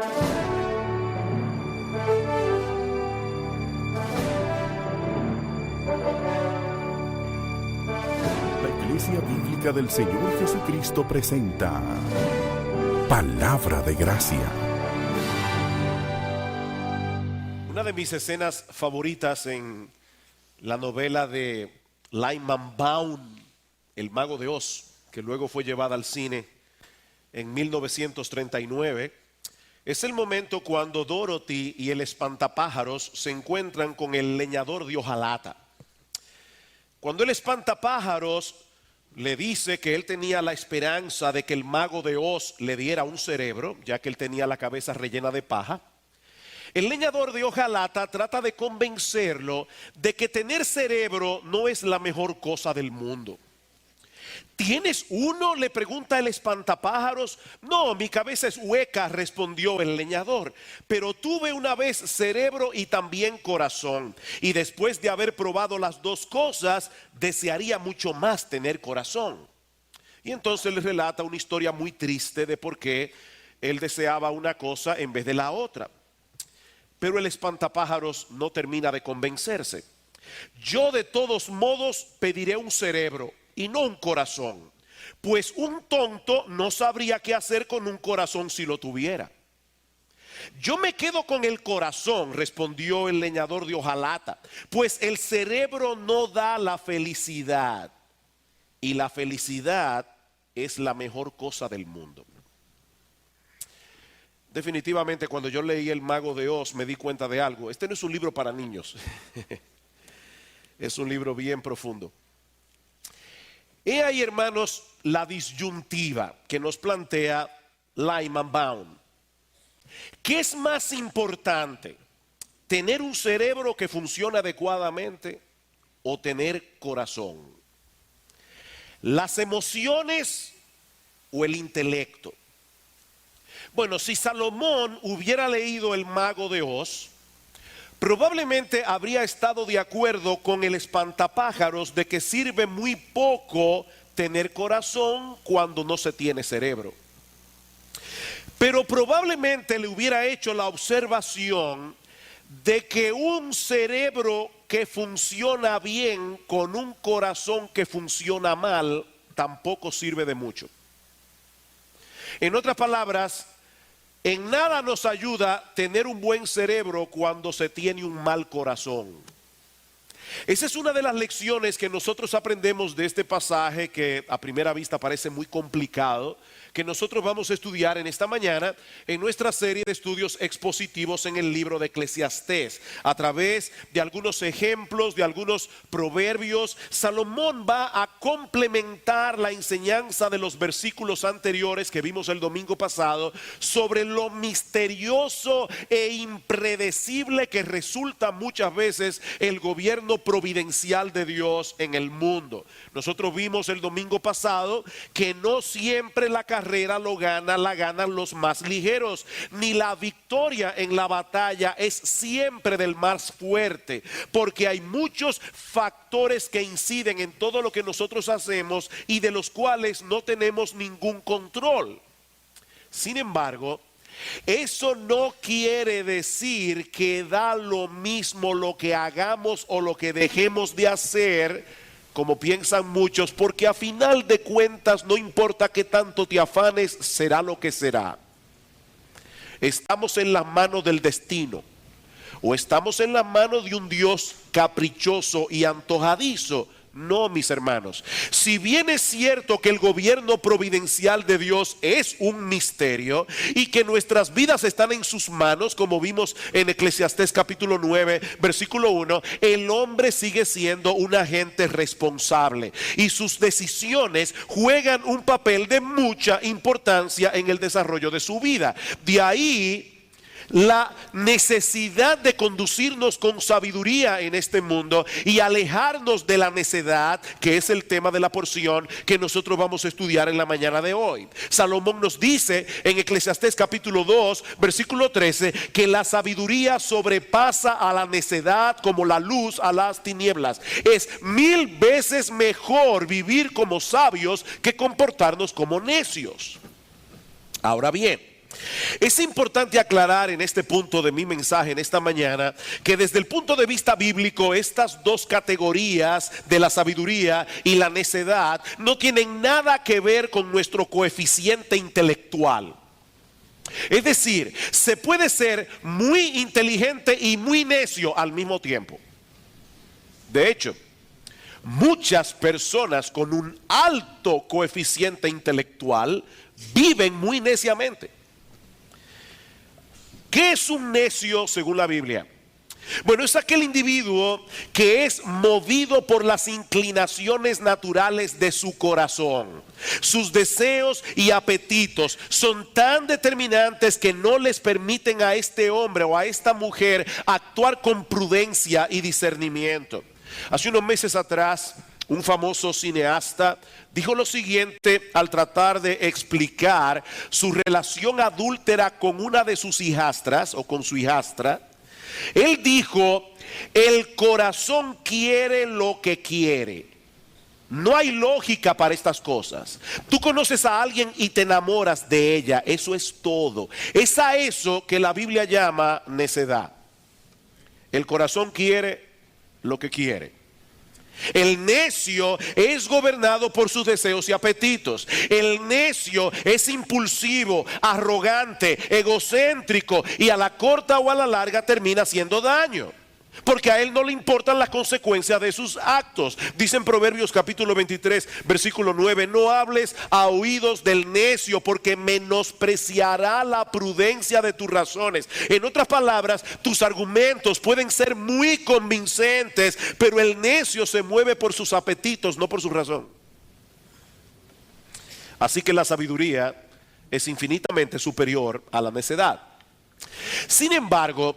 La Iglesia Bíblica del Señor Jesucristo presenta Palabra de Gracia. Una de mis escenas favoritas en la novela de Lyman Baum, El Mago de Oz, que luego fue llevada al cine en 1939, es el momento cuando Dorothy y el espantapájaros se encuentran con el leñador de hojalata. Cuando el espantapájaros le dice que él tenía la esperanza de que el Mago de Oz le diera un cerebro, ya que él tenía la cabeza rellena de paja, el leñador de hojalata trata de convencerlo de que tener cerebro no es la mejor cosa del mundo. ¿Tienes uno?, le pregunta el espantapájaros. No, mi cabeza es hueca, respondió el leñador, pero tuve una vez cerebro y también corazón, y después de haber probado las dos cosas, desearía mucho más tener corazón. Y entonces le relata una historia muy triste de por qué él deseaba una cosa en vez de la otra. Pero el espantapájaros no termina de convencerse. Yo de todos modos pediré un cerebro y no un corazón, pues un tonto no sabría qué hacer con un corazón si lo tuviera. Yo me quedo con el corazón, respondió el leñador de hojalata, pues el cerebro no da la felicidad, y la felicidad es la mejor cosa del mundo. Definitivamente, cuando yo leí El Mago de Oz me di cuenta de algo. Este no es un libro para niños. Es un libro bien profundo. He ahí, hermanos, la disyuntiva que nos plantea Lyman Baum. ¿Qué es más importante? ¿Tener un cerebro que funciona adecuadamente o tener corazón? ¿Las emociones o el intelecto? Bueno, si Salomón hubiera leído El Mago de Oz, probablemente habría estado de acuerdo con el espantapájaros de que sirve muy poco tener corazón cuando no se tiene cerebro. Pero probablemente le hubiera hecho la observación de que un cerebro que funciona bien con un corazón que funciona mal tampoco sirve de mucho. En otras palabras, en nada nos ayuda tener un buen cerebro cuando se tiene un mal corazón. Esa es una de las lecciones que nosotros aprendemos de este pasaje que a primera vista parece muy complicado, que nosotros vamos a estudiar en esta mañana en nuestra serie de estudios expositivos en el libro de Eclesiastés. A través de algunos ejemplos, de algunos proverbios, Salomón va a complementar la enseñanza de los versículos anteriores que vimos el domingo pasado sobre lo misterioso e impredecible que resulta muchas veces el gobierno providencial de Dios en el mundo. Nosotros vimos el domingo pasado que no siempre la carrera la ganan los más ligeros, ni la victoria en la batalla es siempre del más fuerte, porque hay muchos factores que inciden en todo lo que nosotros hacemos y de los cuales no tenemos ningún control. Sin embargo, eso no quiere decir que da lo mismo lo que hagamos o lo que dejemos de hacer, como piensan muchos, porque a final de cuentas no importa qué tanto te afanes, será lo que será. Estamos en las manos del destino, o estamos en las manos de un Dios caprichoso y antojadizo. No, mis hermanos, si bien es cierto que el gobierno providencial de Dios es un misterio y que nuestras vidas están en sus manos, como vimos en Eclesiastés capítulo 9, versículo 1, el hombre sigue siendo un agente responsable y sus decisiones juegan un papel de mucha importancia en el desarrollo de su vida. De ahí la necesidad de conducirnos con sabiduría en este mundo y alejarnos de la necedad, que es el tema de la porción que nosotros vamos a estudiar en la mañana de hoy. Salomón nos dice en Eclesiastés capítulo 2 versículo 13 que la sabiduría sobrepasa a la necedad como la luz a las tinieblas. Es 1000 veces mejor vivir como sabios que comportarnos como necios. Ahora bien, Es importante aclarar en este punto de mi mensaje en esta mañana que desde el punto de vista bíblico estas dos categorías de la sabiduría y la necedad no tienen nada que ver con nuestro coeficiente intelectual. Es decir, se puede ser muy inteligente y muy necio al mismo tiempo. De hecho, muchas personas con un alto coeficiente intelectual viven muy neciamente. ¿Qué es un necio según la Biblia? Bueno, es aquel individuo que es movido por las inclinaciones naturales de su corazón. Sus deseos y apetitos son tan determinantes que no les permiten a este hombre o a esta mujer actuar con prudencia y discernimiento. Hace unos meses atrás, un famoso cineasta dijo lo siguiente al tratar de explicar su relación adúltera con una de sus hijastras o con su hijastra. Él dijo: el corazón quiere lo que quiere. No hay lógica para estas cosas. Tú conoces a alguien y te enamoras de ella, eso es todo. Es a eso que la Biblia llama necedad. El corazón quiere lo que quiere. El necio es gobernado por sus deseos y apetitos. El necio es impulsivo, arrogante, egocéntrico y a la corta o a la larga termina haciendo daño. Porque a él no le importan las consecuencias de sus actos. Dice en Proverbios capítulo 23, versículo 9: no hables a oídos del necio, porque menospreciará la prudencia de tus razones. En otras palabras, tus argumentos pueden ser muy convincentes, pero el necio se mueve por sus apetitos, no por su razón. Así que la sabiduría es infinitamente superior a la necedad. Sin embargo,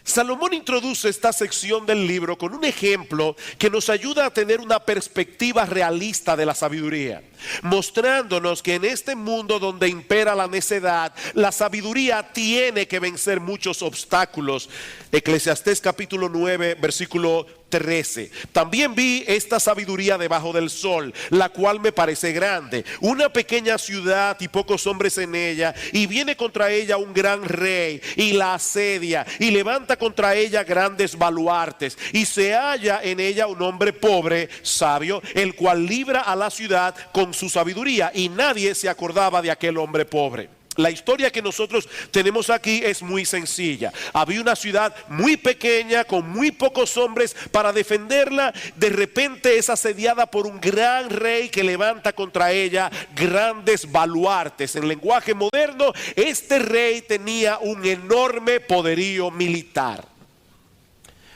Salomón introduce esta sección del libro con un ejemplo que nos ayuda a tener una perspectiva realista de la sabiduría, mostrándonos que en este mundo donde impera la necedad, la sabiduría tiene que vencer muchos obstáculos. Eclesiastés capítulo 9, versículo 13. También vi esta sabiduría debajo del sol, la cual me parece grande, una pequeña ciudad y pocos hombres en ella, y viene contra ella un gran rey y la asedia y levanta contra ella grandes baluartes, y se halla en ella un hombre pobre, sabio, el cual libra a la ciudad con su sabiduría, y nadie se acordaba de aquel hombre pobre. La historia que nosotros tenemos aquí es muy sencilla. Había una ciudad muy pequeña con muy pocos hombres para defenderla. De repente es asediada por un gran rey que levanta contra ella grandes baluartes. En lenguaje moderno, este rey tenía un enorme poderío militar.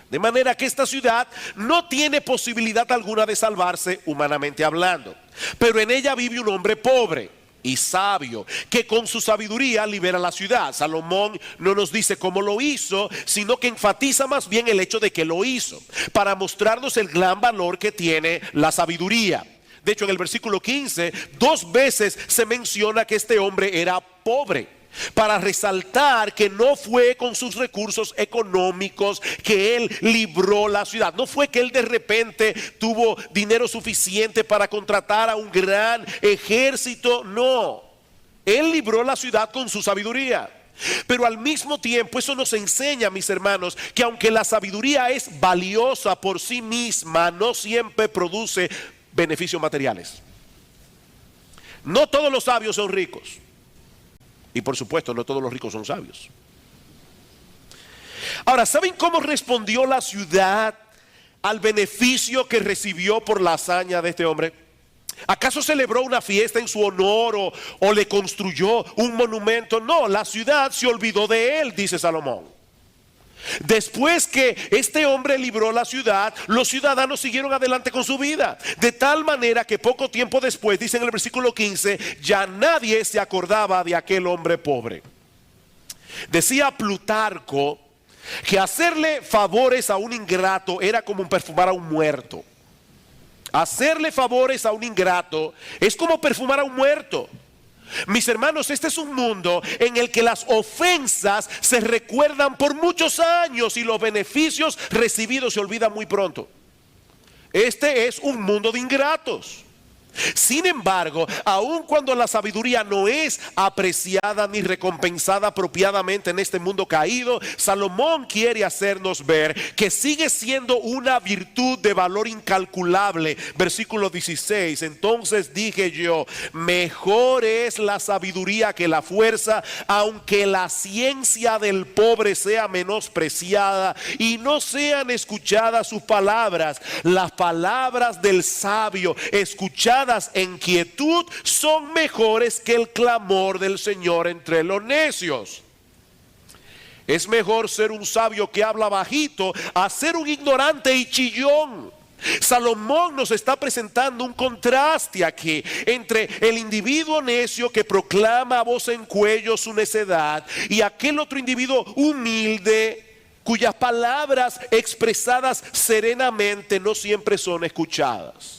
De manera que esta ciudad no tiene posibilidad alguna de salvarse humanamente hablando. Pero en ella vive un hombre pobre y sabio, que con su sabiduría libera la ciudad. Salomón no nos dice cómo lo hizo, sino que enfatiza más bien el hecho de que lo hizo, para mostrarnos el gran valor que tiene la sabiduría. De hecho, en el versículo 15, 2 veces se menciona que este hombre era pobre, para resaltar que no fue con sus recursos económicos que él libró la ciudad. No fue que él de repente tuvo dinero suficiente para contratar a un gran ejército. No, él libró la ciudad con su sabiduría. Pero al mismo tiempo eso nos enseña, mis hermanos, que aunque la sabiduría es valiosa por sí misma, no siempre produce beneficios materiales. No todos los sabios son ricos. Y por supuesto, no todos los ricos son sabios. Ahora, ¿saben cómo respondió la ciudad al beneficio que recibió por la hazaña de este hombre? ¿Acaso celebró una fiesta en su honor o le construyó un monumento? No, la ciudad se olvidó de él, dice Salomón. Después que este hombre libró la ciudad, los ciudadanos siguieron adelante con su vida, de tal manera que poco tiempo después, dice en el versículo 15, ya nadie se acordaba de aquel hombre pobre. Decía Plutarco que hacerle favores a un ingrato era como perfumar a un muerto. Hacerle favores a un ingrato es como perfumar a un muerto. Mis hermanos, este es un mundo en el que las ofensas se recuerdan por muchos años y los beneficios recibidos se olvidan muy pronto. Este es un mundo de ingratos. Sin embargo, aun cuando la sabiduría no es apreciada ni recompensada apropiadamente en este mundo caído, Salomón quiere hacernos ver que sigue siendo una virtud de valor incalculable. Versículo 16: entonces dije yo, mejor es la sabiduría que la fuerza, aunque la ciencia del pobre sea menospreciada y no sean escuchadas sus palabras. Las palabras del sabio escuchadas en quietud son mejores que el clamor del Señor entre los necios. Es mejor ser un sabio que habla bajito a ser un ignorante y chillón. Salomón nos está presentando un contraste aquí entre el individuo necio que proclama a voz en cuello su necedad y aquel otro individuo humilde cuyas palabras expresadas serenamente no siempre son escuchadas.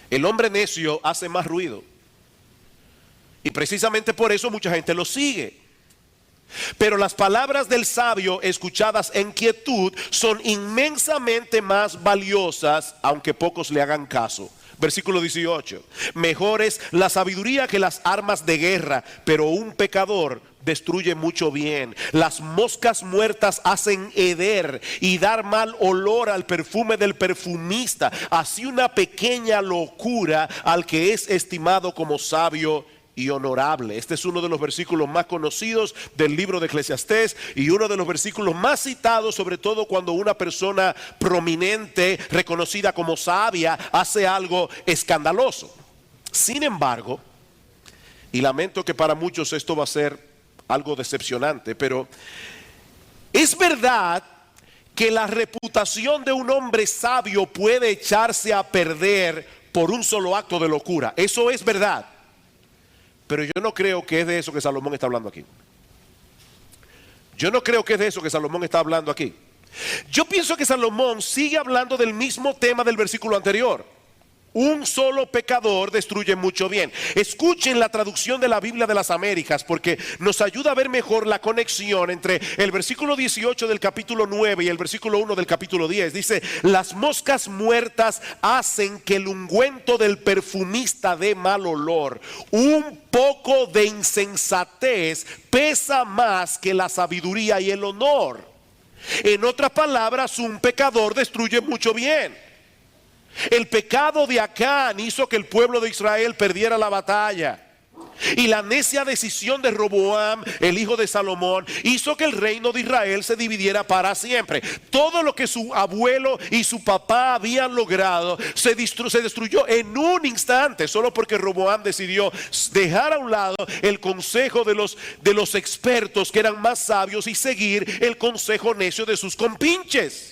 El hombre necio hace más ruido y precisamente por eso mucha gente lo sigue. Pero las palabras del sabio escuchadas en quietud son inmensamente más valiosas, aunque pocos le hagan caso. Versículo 18: mejor es la sabiduría que las armas de guerra, pero un pecador destruye mucho bien. Las moscas muertas hacen heder y dar mal olor al perfume del perfumista. Así una pequeña locura al que es estimado como sabio y honorable. Este es uno de los versículos más conocidos del libro de Eclesiastés y uno de los versículos más citados, sobre todo cuando una persona prominente, reconocida como sabia, hace algo escandaloso. Sin embargo, y lamento que para muchos esto va a ser algo decepcionante, pero es verdad que la reputación de un hombre sabio puede echarse a perder por un solo acto de locura. Eso es verdad. Pero yo no creo que es de eso que Salomón está hablando aquí. Yo no creo que es de eso que Salomón está hablando aquí. Yo pienso que Salomón sigue hablando del mismo tema del versículo anterior. Un solo pecador destruye mucho bien. Escuchen la traducción de la Biblia de las Américas, porque nos ayuda a ver mejor la conexión entre el versículo 18 del capítulo 9 y el versículo 1 del capítulo 10. Dice: las moscas muertas hacen que el ungüento del perfumista dé mal olor. Un poco de insensatez pesa más que la sabiduría y el honor. En otras palabras, un pecador destruye mucho bien. El pecado de Acán hizo que el pueblo de Israel perdiera la batalla. Y la necia decisión de Roboam, el hijo de Salomón, hizo que el reino de Israel se dividiera para siempre. Todo lo que su abuelo y su papá habían logrado se destruyó en un instante, solo porque Roboam decidió dejar a un lado el consejo de los expertos que eran más sabios y seguir el consejo necio de sus compinches.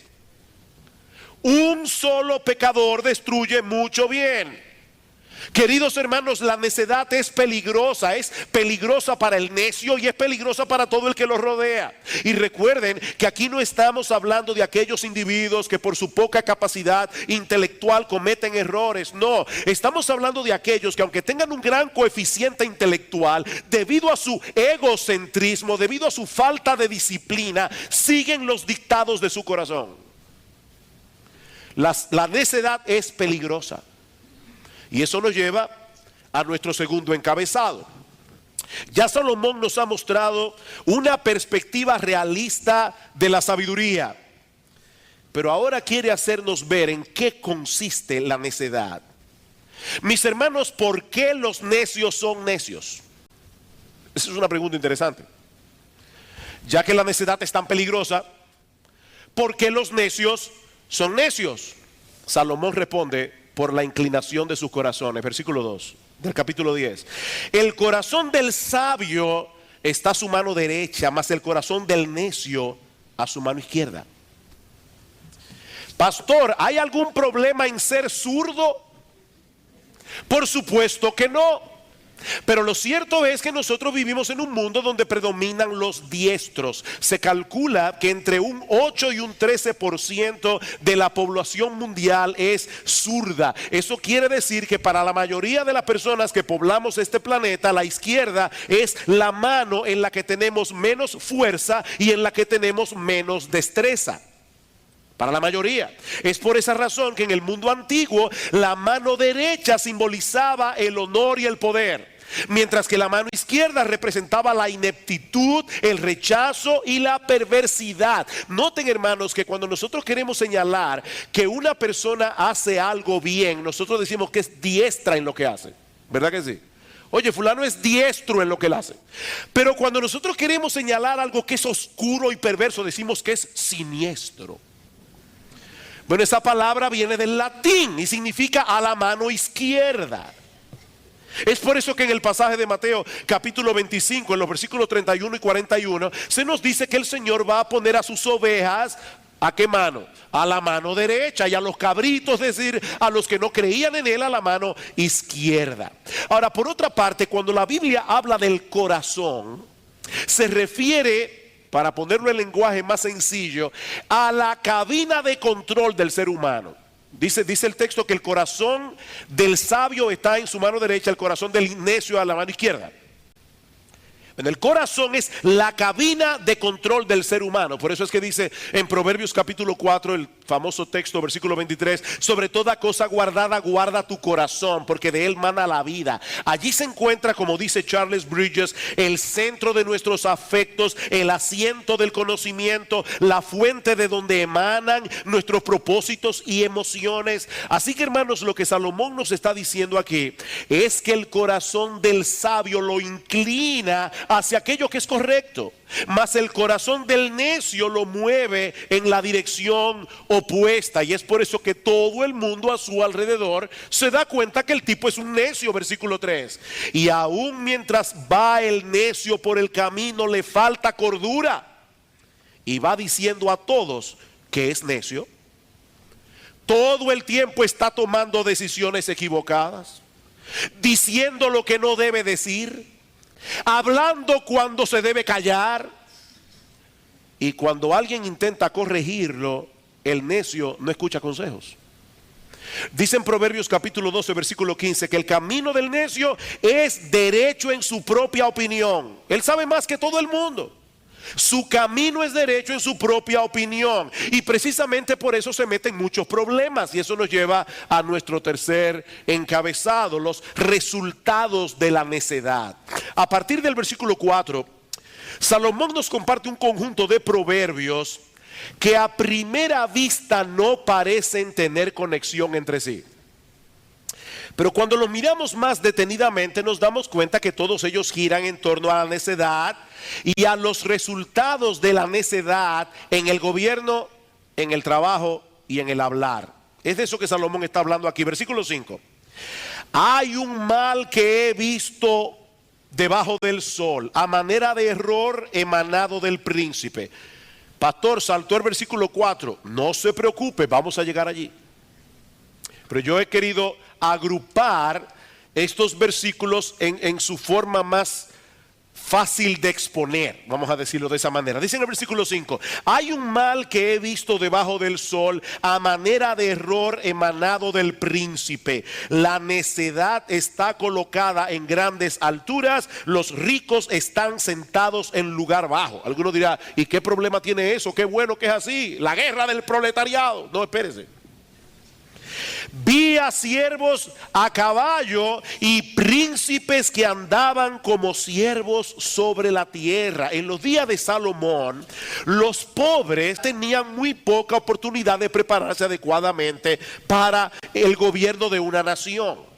Un solo pecador destruye mucho bien. Queridos hermanos, la necedad es peligrosa para el necio y es peligrosa para todo el que lo rodea. Y recuerden que aquí no estamos hablando de aquellos individuos que por su poca capacidad intelectual cometen errores. No, estamos hablando de aquellos que, aunque tengan un gran coeficiente intelectual, debido a su egocentrismo, debido a su falta de disciplina, siguen los dictados de su corazón. La necedad es peligrosa. Y eso nos lleva a nuestro segundo encabezado. Ya Salomón nos ha mostrado una perspectiva realista de la sabiduría, pero ahora quiere hacernos ver en qué consiste la necedad. Mis hermanos, ¿por qué los necios son necios? Esa es una pregunta interesante. Ya que la necedad es tan peligrosa, ¿por qué los necios son necios? Salomón responde: por la inclinación de sus corazones. Versículo 2 del capítulo 10. El corazón del sabio está a su mano derecha, mas el corazón del necio a su mano izquierda. Pastor, ¿hay algún problema en ser zurdo? Por supuesto que no. Pero lo cierto es que nosotros vivimos en un mundo donde predominan los diestros. Se calcula que entre un 8 y un 13% de la población mundial es zurda. Eso quiere decir que para la mayoría de las personas que poblamos este planeta, la izquierda es la mano en la que tenemos menos fuerza y en la que tenemos menos destreza. Para la mayoría. Es por esa razón que en el mundo antiguo la mano derecha simbolizaba el honor y el poder, mientras que la mano izquierda representaba la ineptitud, el rechazo y la perversidad. Noten, hermanos, que cuando nosotros queremos señalar que una persona hace algo bien, nosotros decimos que es diestra en lo que hace. ¿Verdad que sí? Oye, fulano es diestro en lo que él hace. Pero cuando nosotros queremos señalar algo que es oscuro y perverso, decimos que es siniestro. Bueno, esa palabra viene del latín y significa a la mano izquierda. Es por eso que en el pasaje de Mateo capítulo 25, en los versículos 31 y 41, se nos dice que el Señor va a poner a sus ovejas, ¿a qué mano? A la mano derecha, y a los cabritos, es decir, a los que no creían en Él, a la mano izquierda. Ahora, por otra parte, cuando la Biblia habla del corazón, se refiere, para ponerlo en lenguaje más sencillo, a la cabina de control del ser humano. Dice el texto que el corazón del sabio está en su mano derecha, el corazón del necio a la mano izquierda. Bueno, el corazón es la cabina de control del ser humano. Por eso es que dice en Proverbios capítulo 4, el famoso texto, versículo 23, sobre toda cosa guardada, guarda tu corazón, porque de él mana la vida. Allí se encuentra, como dice Charles Bridges, el centro de nuestros afectos, el asiento del conocimiento, la fuente de donde emanan nuestros propósitos y emociones. Así que, hermanos, lo que Salomón nos está diciendo aquí es que el corazón del sabio lo inclina hacia aquello que es correcto, mas el corazón del necio lo mueve en la dirección opuesta. Y es por eso que todo el mundo a su alrededor se da cuenta que el tipo es un necio, versículo 3. Y aún mientras va el necio por el camino le falta cordura, y va diciendo a todos que es necio. Todo el tiempo está tomando decisiones equivocadas, diciendo lo que no debe decir, hablando cuando se debe callar. Y cuando alguien intenta corregirlo, el necio no escucha consejos. Dice en Proverbios capítulo 12, versículo 15, que el camino del necio es derecho en su propia opinión. Él sabe más que todo el mundo. Su camino es derecho en su propia opinión, y precisamente por eso se meten muchos problemas. Y eso nos lleva a nuestro tercer encabezado: los resultados de la necedad. A partir del versículo 4, Salomón nos comparte un conjunto de proverbios que a primera vista no parecen tener conexión entre sí. Pero cuando los miramos más detenidamente nos damos cuenta que todos ellos giran en torno a la necedad y a los resultados de la necedad en el gobierno, en el trabajo y en el hablar. Es de eso que Salomón está hablando aquí. Versículo 5. Hay un mal que he visto debajo del sol, a manera de error emanado del príncipe. Pastor, saltó el versículo 4. No se preocupe, vamos a llegar allí. Pero yo he querido agrupar estos versículos en su forma más fácil de exponer, vamos a decirlo de esa manera. Dice en el versículo 5: hay un mal que he visto debajo del sol, a manera de error emanado del príncipe. La necedad está colocada en grandes alturas, los ricos están sentados en lugar bajo. Alguno dirá: ¿y qué problema tiene eso? Qué bueno que es así, la guerra del proletariado. No, espérese. Vi a siervos a caballo y príncipes que andaban como siervos sobre la tierra. En los días de Salomón, los pobres tenían muy poca oportunidad de prepararse adecuadamente para el gobierno de una nación.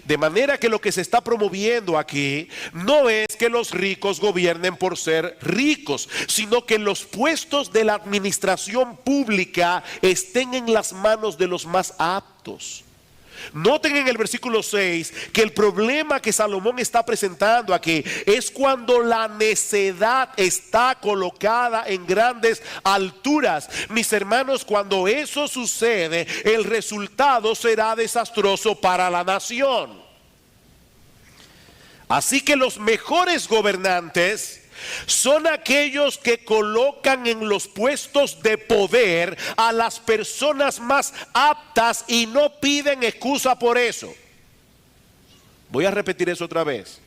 De manera que lo que se está promoviendo aquí no es que los ricos gobiernen por ser ricos, sino que los puestos de la administración pública estén en las manos de los más aptos. Noten en el versículo 6 que el problema que Salomón está presentando aquí es cuando la necedad está colocada en grandes alturas. Mis hermanos, cuando eso sucede, el resultado será desastroso para la nación. Así que los mejores gobernantes son aquellos que colocan en los puestos de poder a las personas más aptas y no piden excusa por eso. Voy a repetir eso otra vez.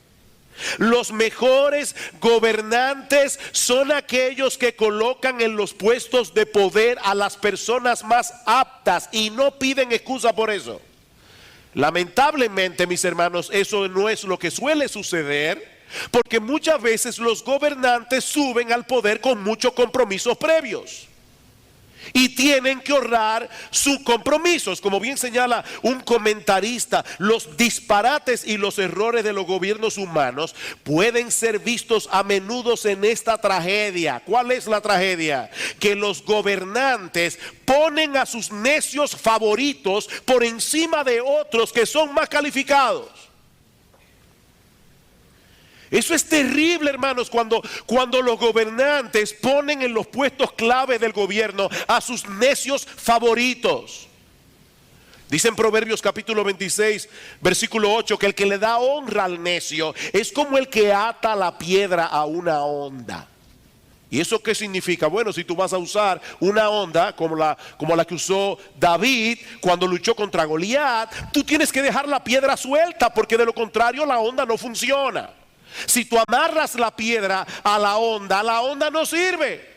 Los mejores gobernantes son aquellos que colocan en los puestos de poder a las personas más aptas y no piden excusa por eso. Lamentablemente, mis hermanos, eso no es lo que suele suceder, porque muchas veces los gobernantes suben al poder con muchos compromisos previos y tienen que honrar sus compromisos. Como bien señala un comentarista, los disparates y los errores de los gobiernos humanos pueden ser vistos a menudo en esta tragedia. ¿Cuál es la tragedia? Que los gobernantes ponen a sus necios favoritos por encima de otros que son más calificados. Eso es terrible, hermanos, cuando los gobernantes ponen en los puestos clave del gobierno a sus necios favoritos. Dice en Proverbios capítulo 26, versículo 8, que el que le da honra al necio es como el que ata la piedra a una honda. ¿Y eso qué significa? Bueno, si tú vas a usar una honda como la que usó David cuando luchó contra Goliat, tú tienes que dejar la piedra suelta, porque de lo contrario la honda no funciona. Si tú amarras la piedra a la honda no sirve.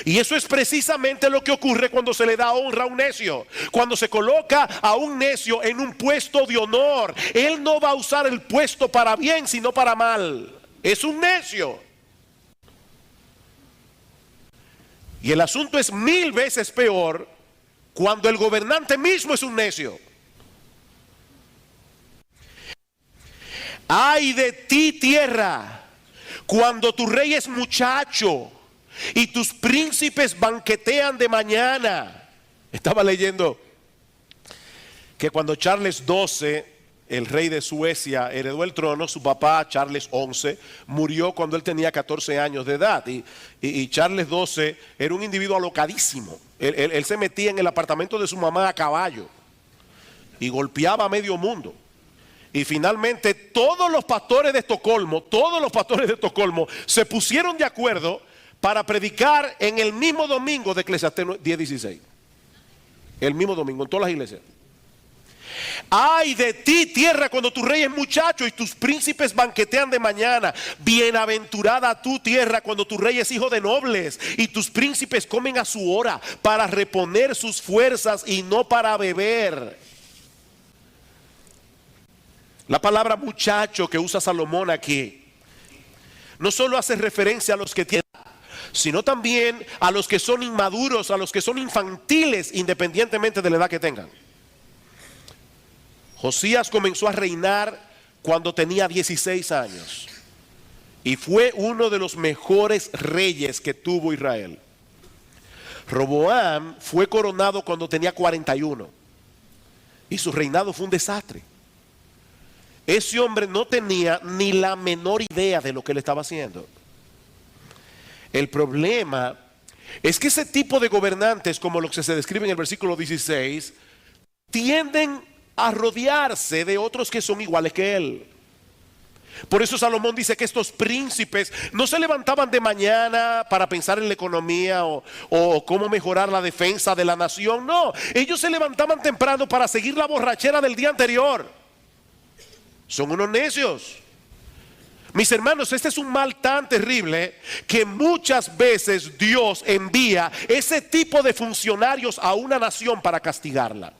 Y eso es precisamente lo que ocurre cuando se le da honra a un necio. Cuando se coloca a un necio en un puesto de honor, él no va a usar el puesto para bien, sino para mal. Es un necio. Y el asunto es 1000 veces peor cuando el gobernante mismo es un necio. Ay de ti, tierra, cuando tu rey es muchacho y tus príncipes banquetean de mañana. Estaba leyendo que cuando Charles XII, el rey de Suecia, heredó el trono, su papá Charles XI murió cuando él tenía 14 años de edad. Y Charles XII era un individuo alocadísimo. Él se metía en el apartamento de su mamá a caballo y golpeaba a medio mundo. Y finalmente todos los pastores de Estocolmo se pusieron de acuerdo para predicar en el mismo domingo de Eclesiastés 10:16. El mismo domingo, en todas las iglesias. Ay de ti, tierra, cuando tu rey es muchacho y tus príncipes banquetean de mañana. Bienaventurada tu tierra cuando tu rey es hijo de nobles y tus príncipes comen a su hora para reponer sus fuerzas y no para beber. La palabra muchacho que usa Salomón aquí no solo hace referencia a los que tienen, sino también a los que son inmaduros, a los que son infantiles, independientemente de la edad que tengan. Josías comenzó a reinar cuando tenía 16 años y fue uno de los mejores reyes que tuvo Israel. Roboam fue coronado cuando tenía 41 y su reinado fue un desastre. Ese hombre no tenía ni la menor idea de lo que él estaba haciendo. El problema es que ese tipo de gobernantes, como los que se describe en el versículo 16, tienden a rodearse de otros que son iguales que él. Por eso Salomón dice que estos príncipes no se levantaban de mañana para pensar en la economía o cómo mejorar la defensa de la nación. No, ellos se levantaban temprano para seguir la borrachera del día anterior. Son unos necios. Mis hermanos, este es un mal tan terrible que muchas veces Dios envía ese tipo de funcionarios a una nación para castigarla.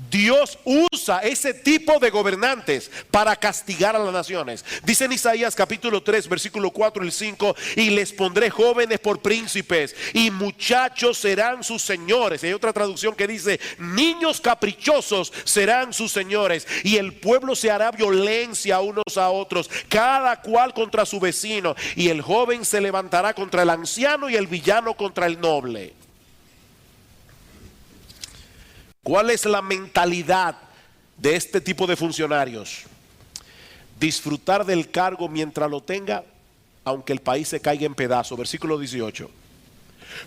Dios usa ese tipo de gobernantes para castigar a las naciones. Dice en Isaías capítulo 3 versículo 4 y 5: y les pondré jóvenes por príncipes y muchachos serán sus señores. Y hay otra traducción que dice: niños caprichosos serán sus señores. Y el pueblo se hará violencia unos a otros, cada cual contra su vecino. Y el joven se levantará contra el anciano y el villano contra el noble. ¿Cuál es la mentalidad de este tipo de funcionarios? Disfrutar del cargo mientras lo tenga, aunque el país se caiga en pedazos. Versículo 18.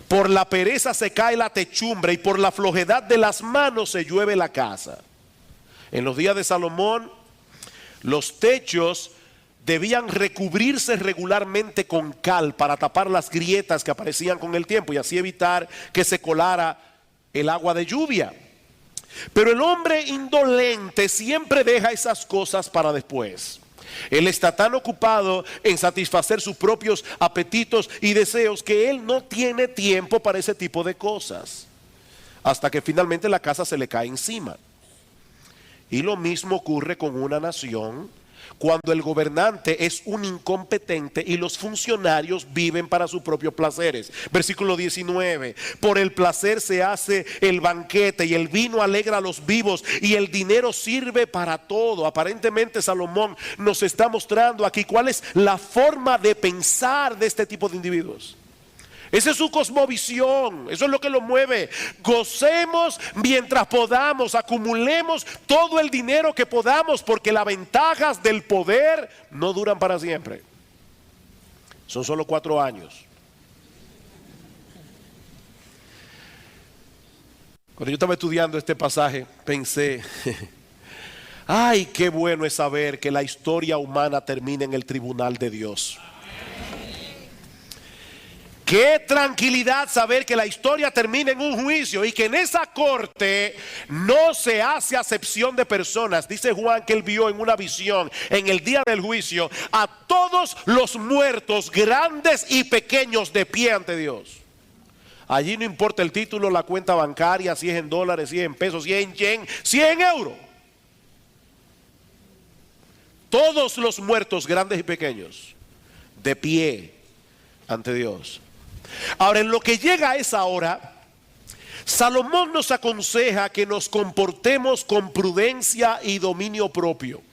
Por la pereza se cae la techumbre y por la flojedad de las manos se llueve la casa. En los días de Salomón, los techos debían recubrirse regularmente con cal para tapar las grietas que aparecían con el tiempo y así evitar que se colara el agua de lluvia. Pero el hombre indolente siempre deja esas cosas para después. Él está tan ocupado en satisfacer sus propios apetitos y deseos que él no tiene tiempo para ese tipo de cosas. Hasta que finalmente la casa se le cae encima. Y lo mismo ocurre con una nación cuando el gobernante es un incompetente y los funcionarios viven para sus propios placeres. Versículo 19. Por el placer se hace el banquete y el vino alegra a los vivos y el dinero sirve para todo. Aparentemente Salomón nos está mostrando aquí cuál es la forma de pensar de este tipo de individuos. Esa es su cosmovisión, eso es lo que lo mueve. Gocemos mientras podamos, acumulemos todo el dinero que podamos, porque las ventajas del poder no duran para siempre. Son solo 4 años. Cuando yo estaba estudiando este pasaje, pensé, ay, qué bueno es saber que la historia humana termina en el tribunal de Dios. Qué tranquilidad saber que la historia termina en un juicio y que en esa corte no se hace acepción de personas. Dice Juan que él vio en una visión en el día del juicio a todos los muertos, grandes y pequeños, de pie ante Dios. Allí no importa el título, la cuenta bancaria, si es en dólares, si es en pesos, si es en yen, si es en euro. Todos los muertos, grandes y pequeños, de pie ante Dios. Ahora, en lo que llega a esa hora, Salomón nos aconseja que nos comportemos con prudencia y dominio propio,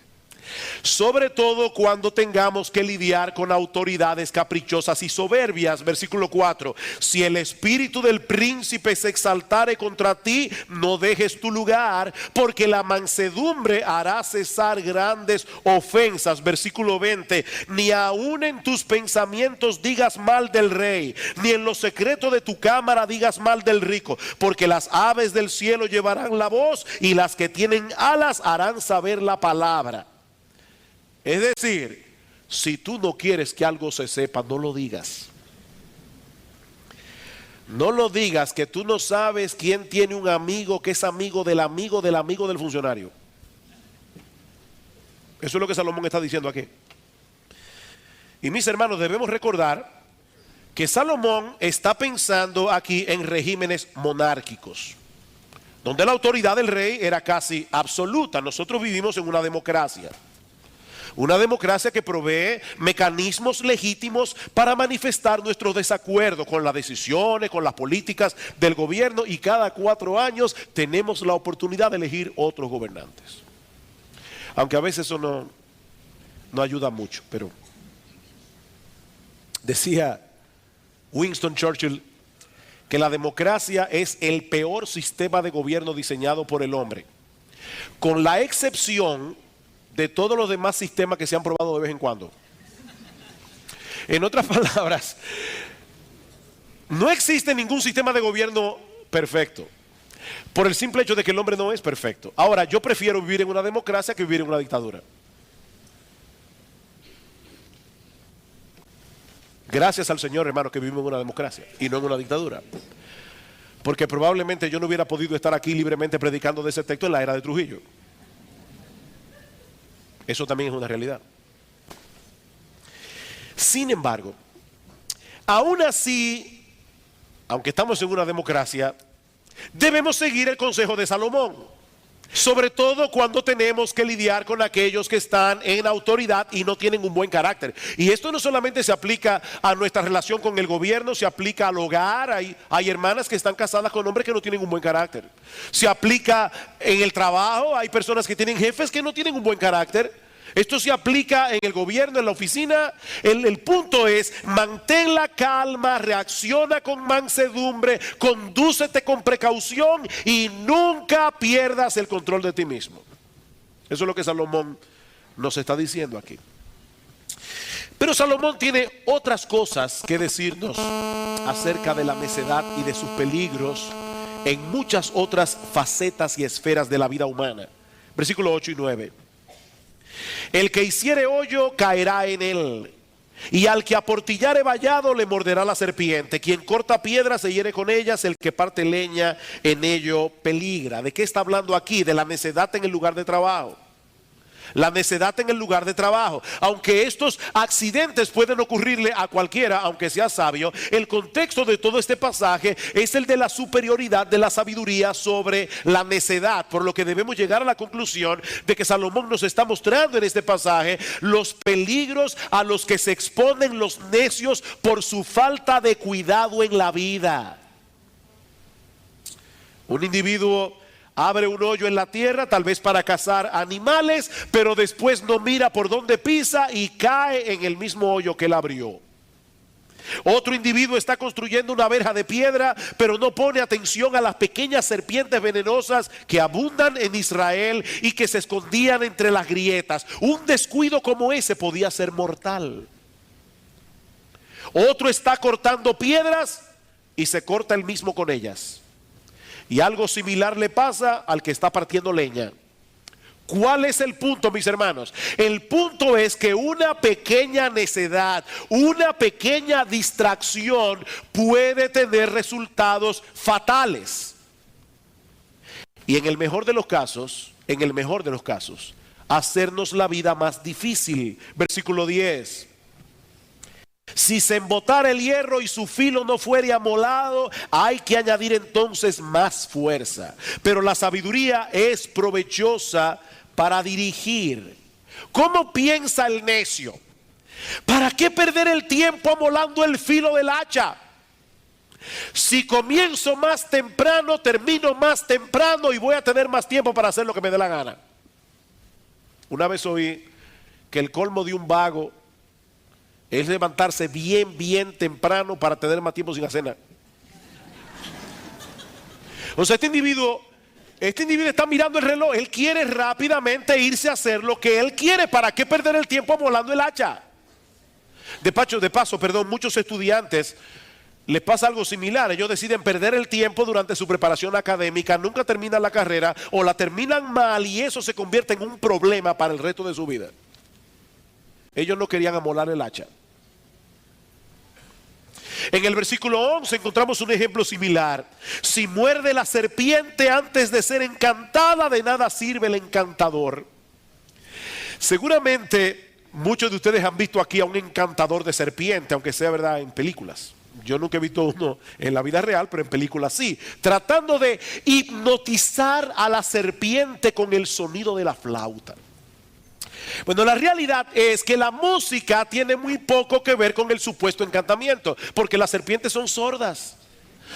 sobre todo cuando tengamos que lidiar con autoridades caprichosas y soberbias. Versículo 4. Si el espíritu del príncipe se exaltare contra ti, no dejes tu lugar, porque la mansedumbre hará cesar grandes ofensas. Versículo 20. Ni aun en tus pensamientos digas mal del rey, ni en lo secreto de tu cámara digas mal del rico, porque las aves del cielo llevarán la voz y las que tienen alas harán saber la palabra. Es decir, si tú no quieres que algo se sepa, no lo digas. No lo digas, que tú no sabes quién tiene un amigo que es amigo del amigo del amigo del funcionario. Eso es lo que Salomón está diciendo aquí. Y mis hermanos, debemos recordar que Salomón está pensando aquí en regímenes monárquicos, donde la autoridad del rey era casi absoluta. Nosotros vivimos en una democracia. Una democracia que provee mecanismos legítimos para manifestar nuestro desacuerdo con las decisiones, con las políticas del gobierno, y cada 4 años tenemos la oportunidad de elegir otros gobernantes. Aunque a veces eso no ayuda mucho, pero decía Winston Churchill que la democracia es el peor sistema de gobierno diseñado por el hombre, con la excepción de todos los demás sistemas que se han probado de vez en cuando. En otras palabras, no existe ningún sistema de gobierno perfecto, por el simple hecho de que el hombre no es perfecto. Ahora, yo prefiero vivir en una democracia que vivir en una dictadura. Gracias al Señor, hermano, que vivimos en una democracia y no en una dictadura, porque probablemente yo no hubiera podido estar aquí libremente predicando de ese texto en la era de Trujillo. Eso también es una realidad. Sin embargo, aún así, aunque estamos en una democracia, debemos seguir el consejo de Salomón, sobre todo cuando tenemos que lidiar con aquellos que están en autoridad y no tienen un buen carácter. Y esto no solamente se aplica a nuestra relación con el gobierno, se aplica al hogar. Hay hermanas que están casadas con hombres que no tienen un buen carácter. Se aplica en el trabajo, hay personas que tienen jefes que no tienen un buen carácter. Esto se aplica en el gobierno, en la oficina. El punto es: mantén la calma, reacciona con mansedumbre, condúcete con precaución y nunca pierdas el control de ti mismo. Eso es lo que Salomón nos está diciendo aquí. Pero Salomón tiene otras cosas que decirnos acerca de la necedad y de sus peligros en muchas otras facetas y esferas de la vida humana. Versículos 8 y 9. El que hiciere hoyo caerá en él, Y al que aportillare vallado le morderá la serpiente. Quien corta piedra se hiere con ellas. El que parte leña en ello peligra. ¿De qué está hablando aquí? De la necedad en el lugar de trabajo. La necedad en el lugar de trabajo. Aunque estos accidentes pueden ocurrirle a cualquiera, aunque sea sabio, el contexto de todo este pasaje es el de la superioridad de la sabiduría sobre la necedad. Por lo que debemos llegar a la conclusión de que Salomón nos está mostrando en este pasaje los peligros a los que se exponen los necios por su falta de cuidado en la vida. Un individuo abre un hoyo en la tierra, tal vez para cazar animales, pero después no mira por dónde pisa y cae en el mismo hoyo que él abrió. Otro individuo está construyendo una verja de piedra, pero no pone atención a las pequeñas serpientes venenosas que abundan en Israel y que se escondían entre las grietas. Un descuido como ese podía ser mortal. Otro está cortando piedras y se corta él mismo con ellas. Y algo similar le pasa al que está partiendo leña. ¿Cuál es el punto, mis hermanos? El punto es que una pequeña necedad, una pequeña distracción puede tener resultados fatales. Y en el mejor de los casos, hacernos la vida más difícil. Versículo 10. Si se embotara el hierro y su filo no fuere amolado, hay que añadir entonces más fuerza. Pero la sabiduría es provechosa para dirigir. ¿Cómo piensa el necio? ¿Para qué perder el tiempo amolando el filo del hacha? Si comienzo más temprano, termino más temprano y voy a tener más tiempo para hacer lo que me dé la gana. Una vez oí que el colmo de un vago es levantarse bien temprano para tener más tiempo sin hacer nada. O sea, este individuo está mirando el reloj. Él quiere rápidamente irse a hacer lo que él quiere. ¿Para qué perder el tiempo amolando el hacha? De paso, muchos estudiantes les pasa algo similar. Ellos deciden perder el tiempo durante su preparación académica, nunca terminan la carrera o la terminan mal y eso se convierte en un problema para el resto de su vida. Ellos no querían amolar el hacha. En el versículo 11 encontramos un ejemplo similar. Si muerde la serpiente antes de ser encantada, de nada sirve el encantador. Seguramente muchos de ustedes han visto aquí a un encantador de serpiente, aunque sea verdad en películas. Yo nunca he visto uno en la vida real, pero en películas sí. Tratando de hipnotizar a la serpiente con el sonido de la flauta. Bueno, la realidad es que la música tiene muy poco que ver con el supuesto encantamiento, porque las serpientes son sordas.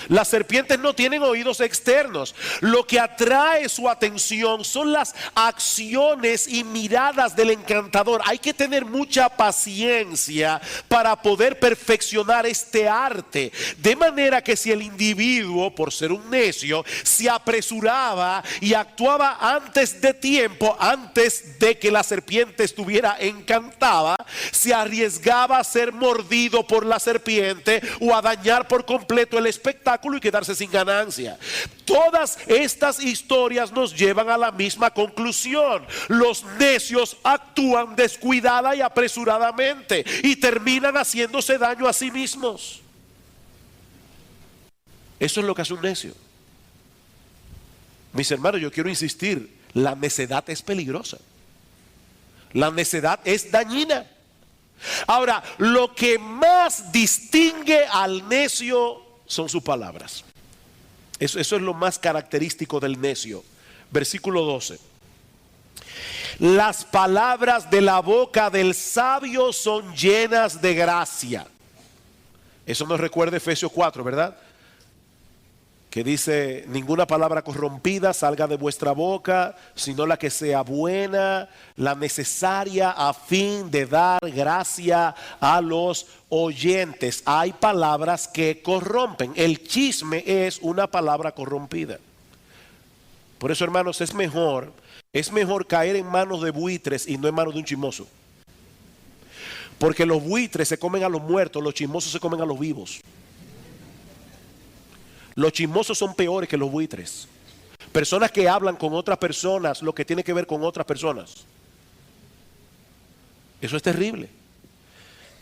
Las serpientes no tienen oídos externos. Lo que atrae su atención son las acciones y miradas del encantador. Hay que tener mucha paciencia para poder perfeccionar este arte. De manera que si el individuo, por ser un necio, se apresuraba y actuaba antes de tiempo, antes de que la serpiente estuviera encantada, se arriesgaba a ser mordido por la serpiente o a dañar por completo el espectáculo y quedarse sin ganancia. Todas estas historias nos llevan a la misma conclusión. Los necios actúan descuidada y apresuradamente y terminan haciéndose daño a sí mismos. Eso es lo que hace un necio. Mis hermanos, yo quiero insistir, la necedad es peligrosa. La necedad es dañina. Ahora, lo que más distingue al necio son sus palabras. Eso es lo más característico del necio. Versículo 12. Las palabras de la boca del sabio son llenas de gracia. Eso nos recuerda Efesios 4, ¿verdad? Que dice, ninguna palabra corrompida salga de vuestra boca, sino la que sea buena, la necesaria a fin de dar gracia a los oyentes. Hay palabras que corrompen. El chisme es una palabra corrompida. Por eso, hermanos, es mejor caer en manos de buitres y no en manos de un chismoso. Porque los buitres se comen a los muertos, los chismosos se comen a los vivos. Los chismosos son peores que los buitres. Personas que hablan con otras personas, lo que tiene que ver con otras personas. Eso es terrible.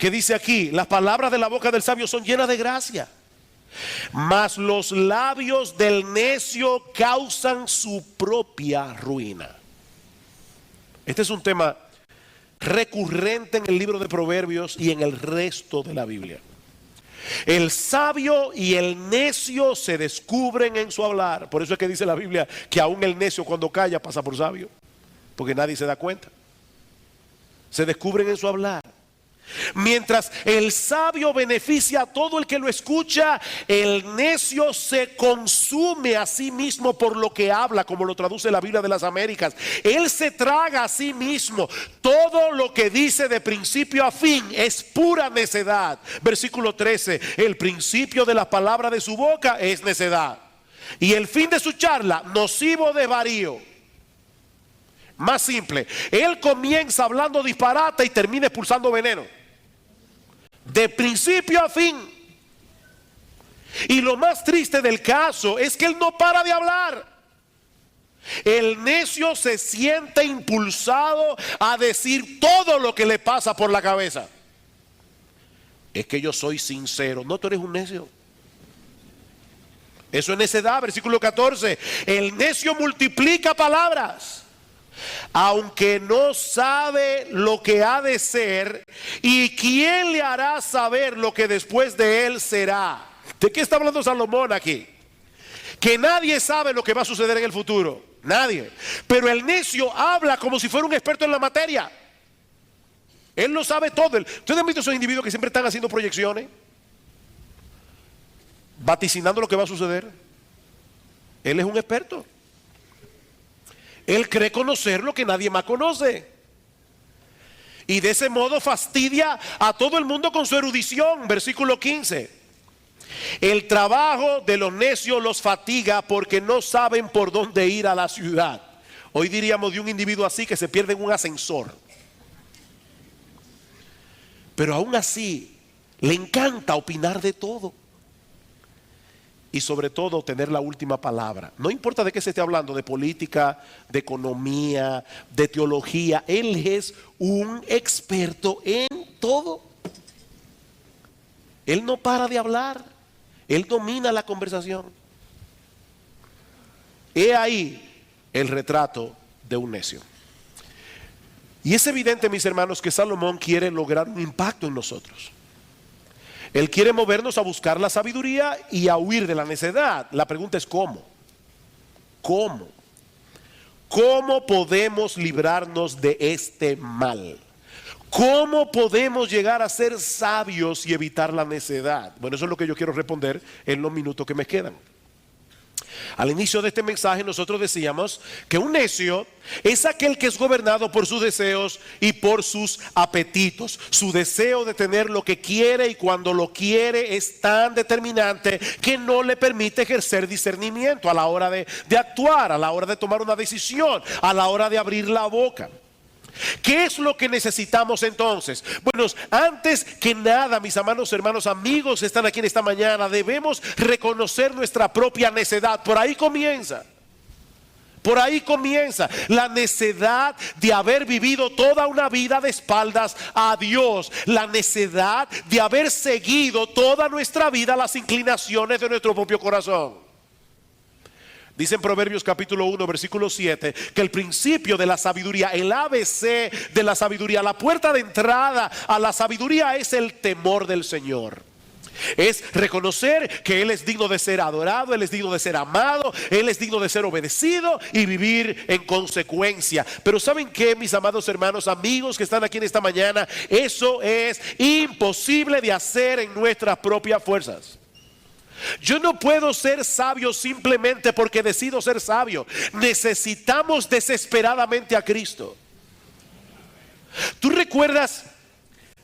que dice aquí: las palabras de la boca del sabio son llenas de gracia, mas los labios del necio causan su propia ruina. Este es un tema recurrente en el libro de Proverbios y en el resto de la Biblia. El sabio y el necio se descubren en su hablar. Por eso es que dice la Biblia que aún el necio cuando calla pasa por sabio, porque nadie se da cuenta. Se descubren en su hablar. Mientras el sabio beneficia a todo el que lo escucha, el necio se consume a sí mismo por lo que habla, como lo traduce la Biblia de las Américas. Él se traga a sí mismo. Todo lo que dice de principio a fin es pura necedad. Versículo 13: el principio de la palabra de su boca es necedad, y el fin de su charla nocivo desvarío. Más simple, él comienza hablando disparate y termina expulsando veneno, de principio a fin. Y lo más triste del caso es que él no para de hablar. El necio se siente impulsado a decir todo lo que le pasa por la cabeza. Es que yo soy sincero. No, tú eres un necio. Eso es necedad. Versículo 14: el necio multiplica palabras, aunque no sabe lo que ha de ser, y quién le hará saber lo que después de él será. ¿De qué está hablando Salomón aquí? Que nadie sabe lo que va a suceder en el futuro, nadie. Pero el necio habla como si fuera un experto en la materia. Él lo sabe todo. ¿Ustedes han visto esos individuos que siempre están haciendo proyecciones, vaticinando lo que va a suceder? Él es un experto. Él cree conocer lo que nadie más conoce, y de ese modo fastidia a todo el mundo con su erudición. Versículo 15: el trabajo de los necios los fatiga, porque no saben por dónde ir a la ciudad. Hoy diríamos de un individuo así que se pierde en un ascensor, pero aún así le encanta opinar de todo. Y sobre todo tener la última palabra. No importa de qué se esté hablando, de política, de economía, de teología. Él es un experto en todo. Él no para de hablar. Él domina la conversación. He ahí el retrato de un necio. Y es evidente, mis hermanos, que Salomón quiere lograr un impacto en nosotros. Él quiere movernos a buscar la sabiduría y a huir de la necedad. La pregunta es ¿cómo? ¿Cómo? ¿Cómo podemos librarnos de este mal? ¿Cómo podemos llegar a ser sabios y evitar la necedad? Bueno, eso es lo que yo quiero responder en los minutos que me quedan. Al inicio de este mensaje nosotros decíamos que un necio es aquel que es gobernado por sus deseos y por sus apetitos. Su deseo de tener lo que quiere, y cuando lo quiere es tan determinante que no le permite ejercer discernimiento a la hora de actuar, a la hora de tomar una decisión, a la hora de abrir la boca. ¿Qué es lo que necesitamos entonces? Bueno, antes que nada, mis amados hermanos, amigos que están aquí en esta mañana, debemos reconocer nuestra propia necedad. Por ahí comienza. Por ahí comienza la necedad de haber vivido toda una vida de espaldas a Dios. La necedad de haber seguido toda nuestra vida las inclinaciones de nuestro propio corazón. Dice en Proverbios capítulo 1 versículo 7 que el principio de la sabiduría, el ABC de la sabiduría, la puerta de entrada a la sabiduría es el temor del Señor. Es reconocer que Él es digno de ser adorado, Él es digno de ser amado, Él es digno de ser obedecido y vivir en consecuencia. Pero ¿saben qué, mis amados hermanos, amigos que están aquí en esta mañana? Eso es imposible de hacer en nuestras propias fuerzas. Yo no puedo ser sabio simplemente porque decido ser sabio. Necesitamos desesperadamente a Cristo. ¿Tú recuerdas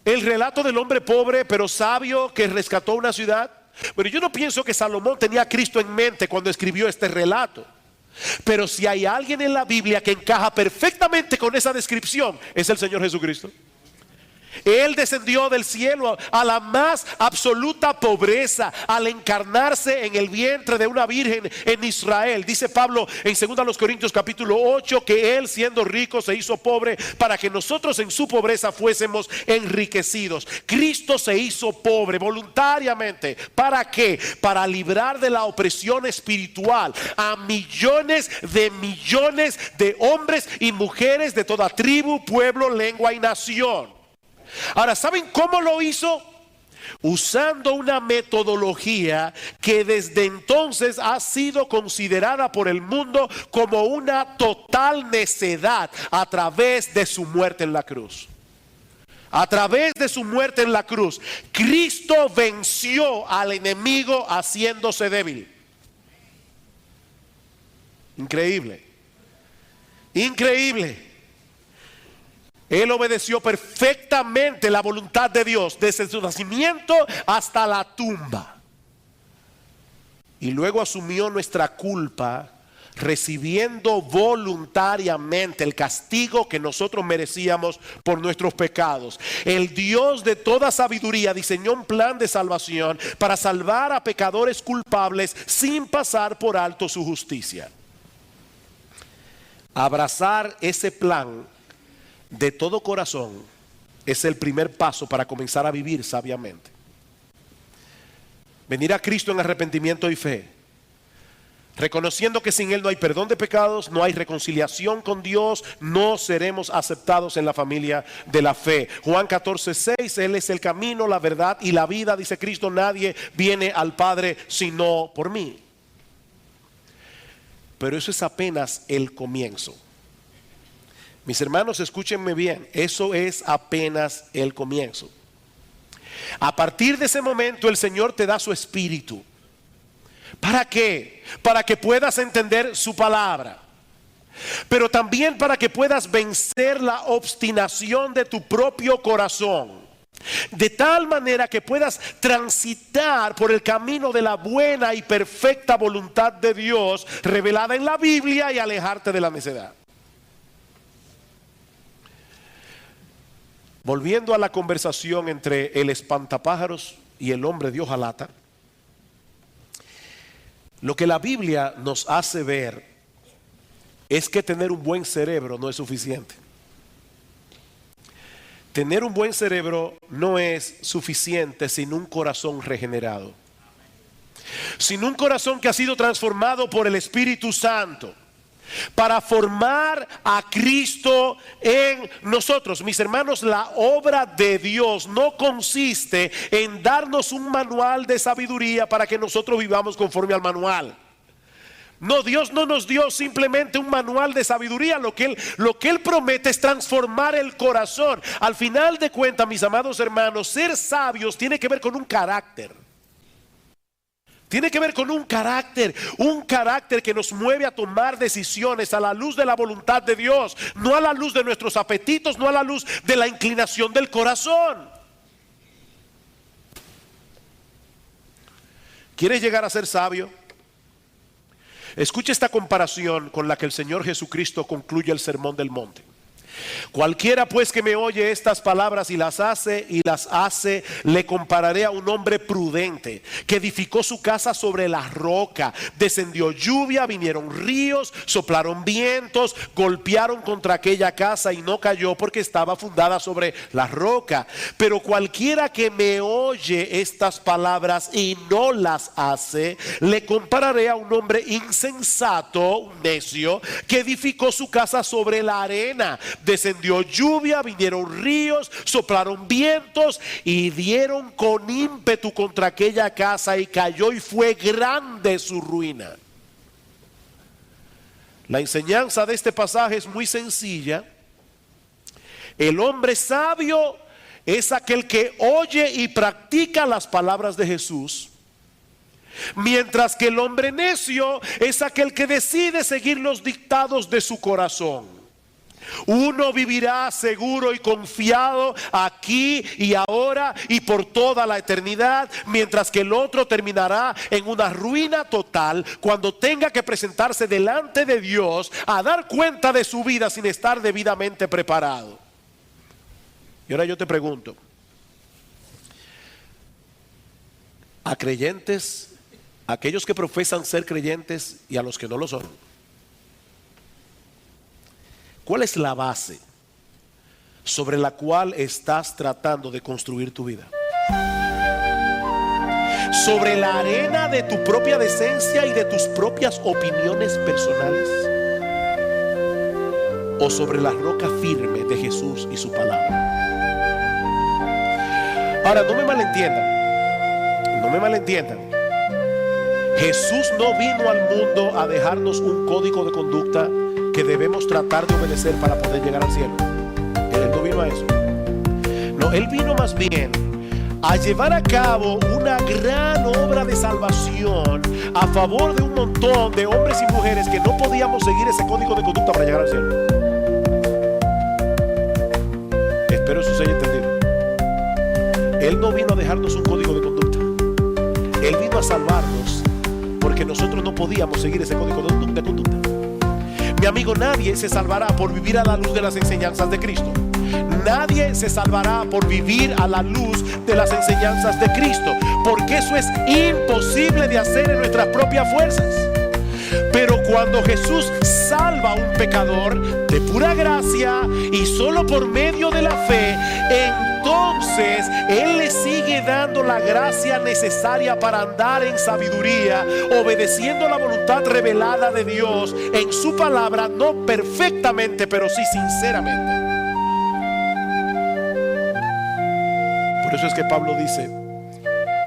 el relato del hombre pobre pero sabio que rescató una ciudad? Pero yo no pienso que Salomón tenía a Cristo en mente cuando escribió este relato. Pero si hay alguien en la Biblia que encaja perfectamente con esa descripción, es el Señor Jesucristo. Él descendió del cielo a la más absoluta pobreza al encarnarse en el vientre de una virgen en Israel. Dice Pablo en 2 Corintios capítulo 8 que Él, siendo rico, se hizo pobre para que nosotros en su pobreza fuésemos enriquecidos. Cristo se hizo pobre voluntariamente. ¿Para qué? Para librar de la opresión espiritual a millones de hombres y mujeres de toda tribu, pueblo, lengua y nación. Ahora, ¿saben cómo lo hizo? Usando una metodología que desde entonces ha sido considerada por el mundo como una total necedad a través de su muerte en la cruz. A través de su muerte en la cruz, Cristo venció al enemigo haciéndose débil. Increíble. Increíble. Él obedeció perfectamente la voluntad de Dios desde su nacimiento hasta la tumba. Y luego asumió nuestra culpa, recibiendo voluntariamente el castigo que nosotros merecíamos por nuestros pecados. El Dios de toda sabiduría diseñó un plan de salvación para salvar a pecadores culpables sin pasar por alto su justicia. Abrazar ese plan de todo corazón es el primer paso para comenzar a vivir sabiamente. Venir a Cristo en arrepentimiento y fe, reconociendo que sin Él no hay perdón de pecados, no hay reconciliación con Dios, no seremos aceptados en la familia de la fe. Juan 14:6, Él es el camino, la verdad y la vida, dice Cristo, nadie viene al Padre sino por mí. Pero eso es apenas el comienzo. Mis hermanos, escúchenme bien, eso es apenas el comienzo. A partir de ese momento el Señor te da su espíritu. ¿Para qué? Para que puedas entender su palabra, pero también para que puedas vencer la obstinación de tu propio corazón, de tal manera que puedas transitar por el camino de la buena y perfecta voluntad de Dios revelada en la Biblia y alejarte de la necedad. Volviendo a la conversación entre el espantapájaros y el hombre de hojalata, lo que la Biblia nos hace ver es que tener un buen cerebro no es suficiente. Tener un buen cerebro no es suficiente sin un corazón regenerado, sin un corazón que ha sido transformado por el Espíritu Santo para formar a Cristo en nosotros. Mis hermanos, la obra de Dios no consiste en darnos un manual de sabiduría para que nosotros vivamos conforme al manual. No, Dios no nos dio simplemente un manual de sabiduría. Lo que Él promete es transformar el corazón. Al final de cuentas, mis amados hermanos, ser sabios tiene que ver con un carácter. Tiene que ver con un carácter que nos mueve a tomar decisiones a la luz de la voluntad de Dios, no a la luz de nuestros apetitos, no a la luz de la inclinación del corazón. ¿Quieres llegar a ser sabio? Escucha esta comparación con la que el Señor Jesucristo concluye el Sermón del Monte. Cualquiera pues que me oye estas palabras y las hace, le compararé a un hombre prudente que edificó su casa sobre la roca. Descendió lluvia, vinieron ríos, soplaron vientos, golpearon contra aquella casa y no cayó porque estaba fundada sobre la roca. Pero cualquiera que me oye estas palabras y no las hace, le compararé a un hombre insensato, un necio, que edificó su casa sobre la arena. Descendió lluvia, vinieron ríos, soplaron vientos y dieron con ímpetu contra aquella casa y cayó y fue grande su ruina. La enseñanza de este pasaje es muy sencilla. El hombre sabio es aquel que oye y practica las palabras de Jesús, mientras que el hombre necio es aquel que decide seguir los dictados de su corazón. Uno vivirá seguro y confiado aquí y ahora y por toda la eternidad, mientras que el otro terminará en una ruina total cuando tenga que presentarse delante de Dios a dar cuenta de su vida sin estar debidamente preparado. Y ahora yo te pregunto, a creyentes, a aquellos que profesan ser creyentes y a los que no lo son, ¿cuál es la base sobre la cual estás tratando de construir tu vida? ¿Sobre la arena de tu propia decencia y de tus propias opiniones personales? ¿O sobre la roca firme de Jesús y su palabra? Ahora, no me malentiendan. Jesús no vino al mundo a dejarnos un código de conducta que debemos tratar de obedecer para poder llegar al cielo. Él no vino a eso. No, Él vino más bien a llevar a cabo una gran obra de salvación a favor de un montón de hombres y mujeres que no podíamos seguir ese código de conducta para llegar al cielo. Espero eso se haya entendido. Él no vino a dejarnos un código de conducta. Él vino a salvarnos porque nosotros no podíamos seguir ese código de conducta. Mi amigo, nadie se salvará por vivir a la luz de las enseñanzas de Cristo. Nadie se salvará por vivir a la luz de las enseñanzas de Cristo, porque eso es imposible de hacer en nuestras propias fuerzas. Pero cuando Jesús salva a un pecador de pura gracia y solo por medio de la fe, entonces Él le sigue dando la gracia necesaria para andar en sabiduría, obedeciendo la voluntad revelada de Dios en su palabra, no perfectamente, pero sí sinceramente. Por eso es que Pablo dice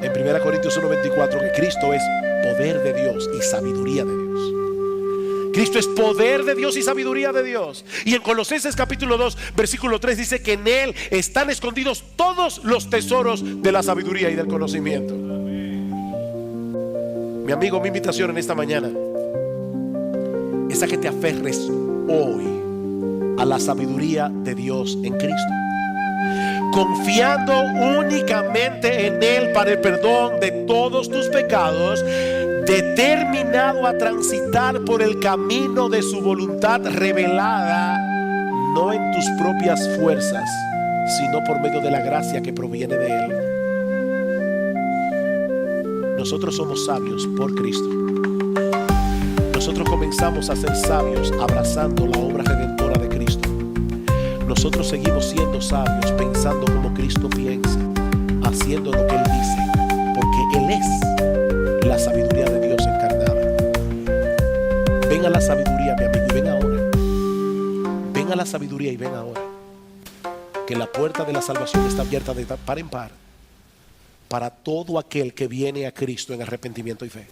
en 1 Corintios 1:24 que Cristo es poder de Dios y sabiduría de Dios. Cristo es poder de Dios y sabiduría de Dios. Y en Colosenses capítulo 2 versículo 3 dice que en Él están escondidos todos los tesoros de la sabiduría y del conocimiento. Mi amigo, mi invitación en esta mañana es a que te aferres hoy a la sabiduría de Dios en Cristo, confiando únicamente en Él para el perdón de todos tus pecados, determinado a transitar por el camino de su voluntad revelada, no en tus propias fuerzas, sino por medio de la gracia que proviene de Él. Nosotros somos sabios por Cristo. Nosotros comenzamos a ser sabios abrazando la obra redentora de Cristo. Nosotros seguimos siendo sabios pensando como Cristo piensa, haciendo lo que Él dice, porque Él es la sabiduría de Dios encarnada. Ven a la sabiduría, mi amigo, y ven ahora. Ven a la sabiduría y ven ahora. Que la puerta de la salvación está abierta de par en par para todo aquel que viene a Cristo en arrepentimiento y fe.